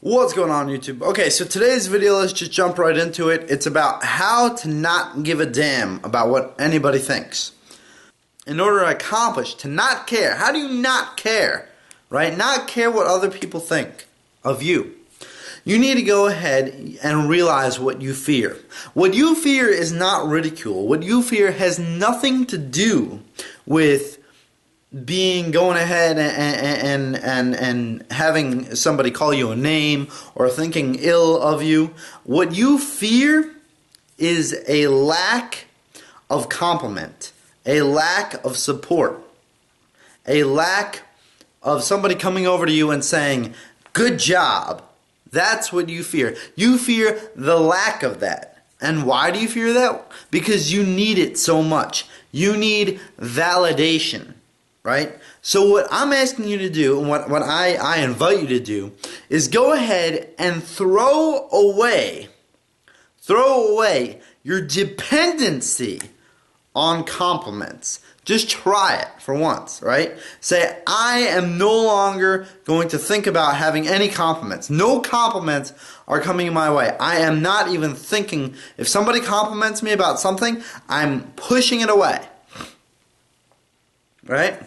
What's going on, YouTube? Okay, so today's video, let's just jump right into it. It's about how to not give a damn about what anybody thinks. In order to accomplish, to not care. How do you not care? Right? Not care what other people think of you. You need to go ahead and realize what you fear. What you fear is not ridicule. What you fear has nothing to do with going ahead and having somebody call you a name or thinking ill of you. What you fear is a lack of compliment, a lack of support, a lack of somebody coming over to you and saying, "Good job." That's what you fear. You fear the lack of that. And why do you fear that? Because you need it so much. You need validation. Right? So what I'm asking you to do, and what I invite you to do, is go ahead and throw away your dependency on compliments. Just try it for once, right? Say, I am no longer going to think about having any compliments. No compliments are coming my way. I am not even thinking, if somebody compliments me about something, I'm pushing it away. Right?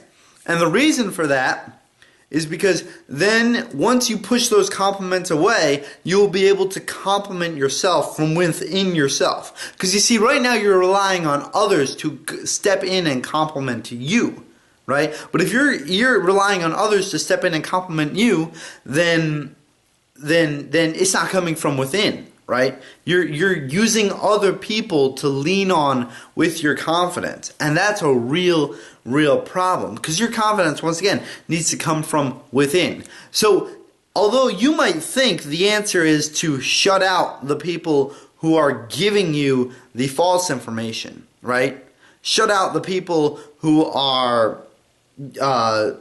And the reason for that is because then once you push those compliments away, you'll be able to compliment yourself from within yourself. Because you see, right now you're relying on others to step in and compliment you, right? But if you're relying on others to step in and compliment you, then it's not coming from within. Right? You're using other people to lean on with your confidence. And that's a real problem. Because your confidence, once again, needs to come from within. So, although you might think the answer is to shut out the people who are giving you the false information, right? Shut out the people who are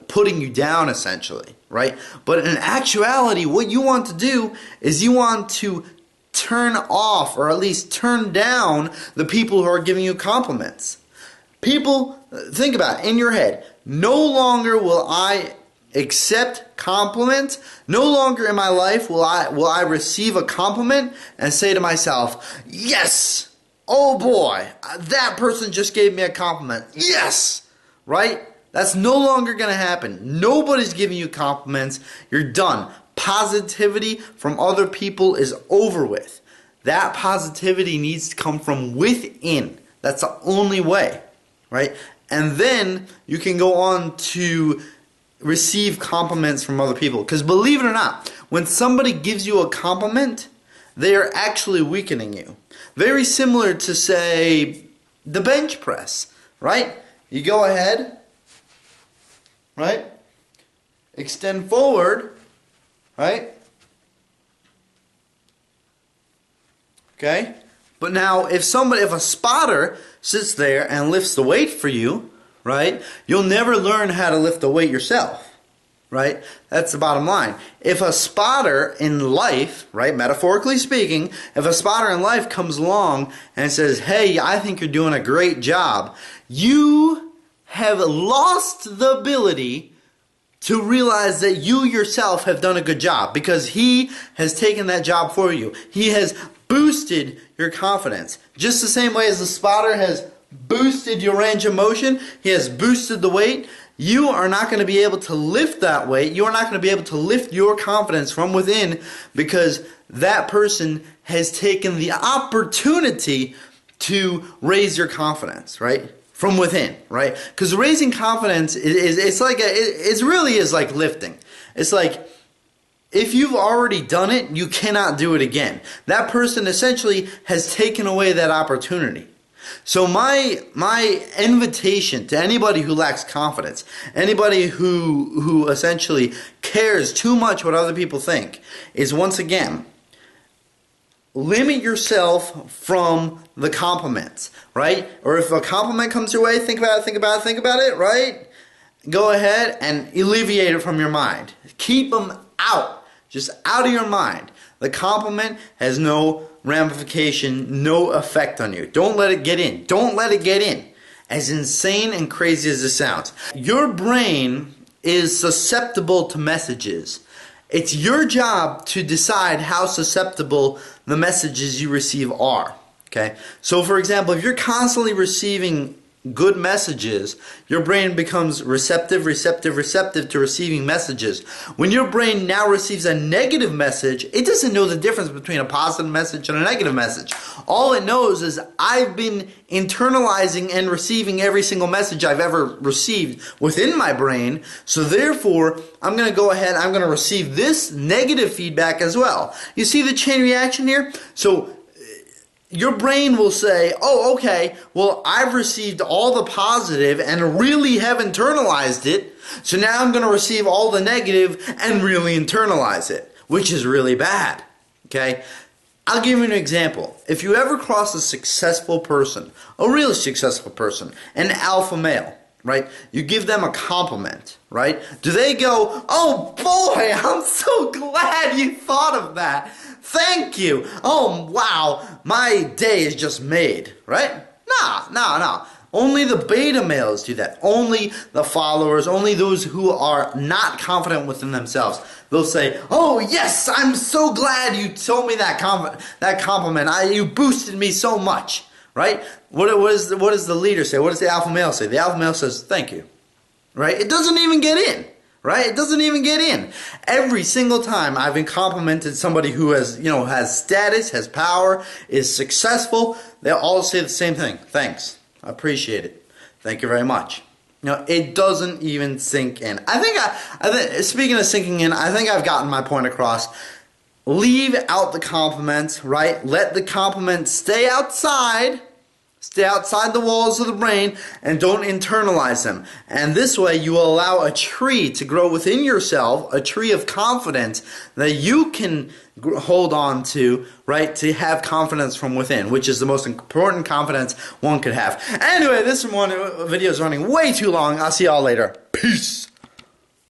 putting you down, essentially, right? But in actuality, what you want to do is you want to turn off, or at least turn down, the people who are giving you compliments. People, think about it in your head. No longer will I accept compliments. No longer in my life will I receive a compliment and say to myself, yes, oh boy, that person just gave me a compliment. Yes, right? That's no longer going to happen. Nobody's giving you compliments. You're done. Positivity from other people is over with. That positivity needs to come from within. That's the only way, right? And then you can go on to receive compliments from other people. Because believe it or not, when somebody gives you a compliment, they are actually weakening you. Very similar to, say, the bench press, right? You go ahead, right? Extend forward. Right? Okay? But now, if a spotter sits there and lifts the weight for you, right, you'll never learn how to lift the weight yourself. Right? That's the bottom line. If a spotter in life, right, metaphorically speaking, if a spotter in life comes along and says, hey, I think you're doing a great job, you have lost the ability to realize that you yourself have done a good job, because he has taken that job for you. He has boosted your confidence. Just the same way as the spotter has boosted your range of motion, he has boosted the weight. You are not going to be able to lift that weight. You are not going to be able to lift your confidence from within, because that person has taken the opportunity to raise your confidence, right? From within, right? Because raising confidence it really is like lifting. It's like, if you've already done it, you cannot do it again. That person essentially has taken away that opportunity. So my invitation to anybody who lacks confidence, anybody who essentially cares too much what other people think, is once again, limit yourself from the compliments, right? Or if a compliment comes your way, think about it, right? Go ahead and alleviate it from your mind. Keep them out, just out of your mind. The compliment has no ramification, no effect on you. Don't let it get in. Don't let it get in. As insane and crazy as it sounds. Your brain is susceptible to messages. It's your job to decide how susceptible the messages you receive are. Okay? So for example, if you're constantly receiving good messages, your brain becomes receptive to receiving messages. When your brain now receives a negative message, it doesn't know the difference between a positive message and a negative message. All it knows is I've been internalizing and receiving every single message I've ever received within my brain, so therefore I'm going to go ahead, I'm going to receive this negative feedback as well. You see the chain reaction here? So your brain will say, oh, okay, well, I've received all the positive and really have internalized it, so now I'm going to receive all the negative and really internalize it, which is really bad, okay? I'll give you an example. If you ever cross a successful person, a really successful person, an alpha male, right? You give them a compliment, right? Do they go, oh boy, I'm so glad you thought of that. Thank you. Oh, wow, my day is just made, right? No. Only the beta males do that. Only the followers, only those who are not confident within themselves. They'll say, oh yes, I'm so glad you told me that compliment. You boosted me so much, right? What does the leader say? What does the alpha male say? The alpha male says, thank you, right? It doesn't even get in. Right? It doesn't even get in. Every single time I've been complimented somebody who has, has status, has power, is successful, they all say the same thing. Thanks. I appreciate it. Thank you very much. It doesn't even sink in. I think speaking of sinking in, I think I've gotten my point across. Leave out the compliments, right? Let the compliments stay outside. Stay outside the walls of the brain and don't internalize them. And this way you will allow a tree to grow within yourself, a tree of confidence that you can hold on to, right, to have confidence from within, which is the most important confidence one could have. Anyway, this video is running way too long. I'll see y'all later. Peace.